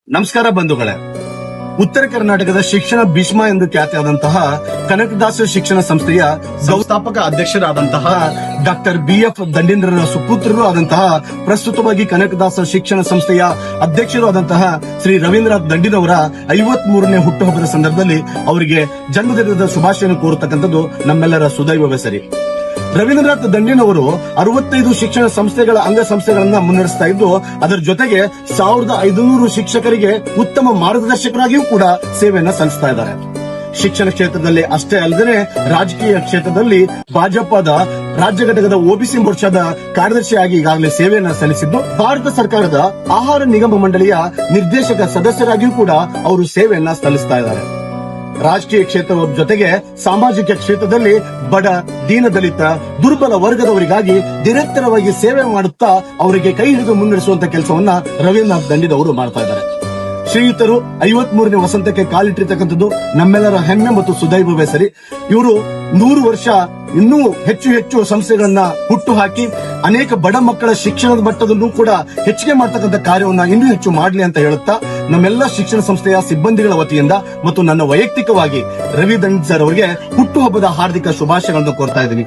ನಮಸ್ಕಾರ ಬಂಧುಗಳೇ. ಉತ್ತರ ಕರ್ನಾಟಕದ ಶಿಕ್ಷಣ ಭೀಷ್ಮ ಎಂದು ಖ್ಯಾತಿಯಾದಂತಹ ಕನಕದಾಸ ಶಿಕ್ಷಣ ಸಂಸ್ಥೆಯ ಸಂಸ್ಥಾಪಕ ಅಧ್ಯಕ್ಷರಾದಂತಹ ಡಾಕ್ಟರ್ BF ದಂಡೀಂದ್ರರ ಸುಪುತ್ರರು ಆದಂತಹ ಪ್ರಸ್ತುತವಾಗಿ ಕನಕದಾಸ ಶಿಕ್ಷಣ ಸಂಸ್ಥೆಯ ಅಧ್ಯಕ್ಷರು ಆದಂತಹ ಶ್ರೀ ರವೀಂದ್ರನಾಥ್ ದಂಡಿನವರ 53ನೇ ಹುಟ್ಟುಹಬ್ಬದ ಸಂದರ್ಭದಲ್ಲಿ ಅವರಿಗೆ ಜನ್ಮದಿನದ ಶುಭಾಶಯ ಕೋರತಕ್ಕಂಥದ್ದು ನಮ್ಮೆಲ್ಲರ ಸುದೈವವೇ ಸರಿ. ರವೀಂದ್ರನಾಥ್ ದಂಡಿನವರು 65 ಶಿಕ್ಷಣ ಸಂಸ್ಥೆಗಳ ಅಂಗ ಸಂಸ್ಥೆಗಳನ್ನ ಮುನ್ನಡೆಸ್ತಾ ಇದ್ದು, ಅದರ ಜೊತೆಗೆ 1500 ಶಿಕ್ಷಕರಿಗೆ ಉತ್ತಮ ಮಾರ್ಗದರ್ಶಕರಾಗಿಯೂ ಕೂಡ ಸೇವೆಯನ್ನ ಸಲ್ಲಿಸ್ತಾ ಇದ್ದಾರೆ. ಶಿಕ್ಷಣ ಕ್ಷೇತ್ರದಲ್ಲಿ ಅಷ್ಟೇ ಅಲ್ಲದೆ ರಾಜಕೀಯ ಕ್ಷೇತ್ರದಲ್ಲಿ ಭಾಜಪದ ರಾಜ್ಯ ಘಟಕದ OBC ಮೋರ್ಚಾದ ಕಾರ್ಯದರ್ಶಿಯಾಗಿ ಈಗಾಗಲೇ ಸೇವೆಯನ್ನ ಸಲ್ಲಿಸಿದ್ದು, ಭಾರತ ಸರ್ಕಾರದ ಆಹಾರ ನಿಗಮ ಮಂಡಳಿಯ ನಿರ್ದೇಶಕ ಸದಸ್ಯರಾಗಿಯೂ ಕೂಡ ಅವರು ಸೇವೆಯನ್ನ ಸಲ್ಲಿಸ್ತಾ ಇದ್ದಾರೆ. ರಾಜಕೀಯ ಕ್ಷೇತ್ರದ ಜೊತೆಗೆ ಸಾಮಾಜಿಕ ಕ್ಷೇತ್ರದಲ್ಲಿ ಬಡ, ದೀನದಲಿತ, ದುರ್ಬಲ ವರ್ಗದವರಿಗಾಗಿ ನಿರಂತರವಾಗಿ ಸೇವೆ ಮಾಡುತ್ತಾ ಅವರಿಗೆ ಕೈ ಹಿಡಿದು ಮುನ್ನಡೆಸುವಂತ ಕೆಲಸವನ್ನ ರವೀಂದ್ರನಾಥ್ ದಂಡಿದವರು ಮಾಡ್ತಾ ಇದ್ದಾರೆ. ಶ್ರೀಯುತರು 53ನೇ ವಸಂತಕ್ಕೆ ಕಾಲಿಟ್ಟಿರ್ತಕ್ಕಂಥದ್ದು ನಮ್ಮೆಲ್ಲರ ಹೆಮ್ಮೆ ಮತ್ತು ಸುದೈವವೇ ಸರಿ. ಇವರು 100 ವರ್ಷ ಇನ್ನೂ ಹೆಚ್ಚು ಸಂಸ್ಥೆಗಳನ್ನ ಹುಟ್ಟು ಹಾಕಿ ಅನೇಕ ಬಡ ಮಕ್ಕಳ ಶಿಕ್ಷಣದ ಮಟ್ಟದಲ್ಲೂ ಕೂಡ ಹೆಚ್ಚಿಗೆ ಮಾಡತಕ್ಕಂಥ ಕಾರ್ಯವನ್ನ ಇನ್ನೂ ಹೆಚ್ಚು ಮಾಡಲಿ ಅಂತ ಹೇಳುತ್ತಾ, ನಮ್ಮೆಲ್ಲ ಶಿಕ್ಷಣ ಸಂಸ್ಥೆಯ ಸಿಬ್ಬಂದಿಗಳ ವತಿಯಿಂದ ಮತ್ತು ನನ್ನ ವೈಯಕ್ತಿಕವಾಗಿ ರವಿ ದಂಡ್ ಸರ್ ಅವರಿಗೆ ಹುಟ್ಟುಹಬ್ಬದ ಹಾರ್ದಿಕ ಶುಭಾಶಯಗಳನ್ನು ಕೋರ್ತಾ ಇದ್ದೀನಿ.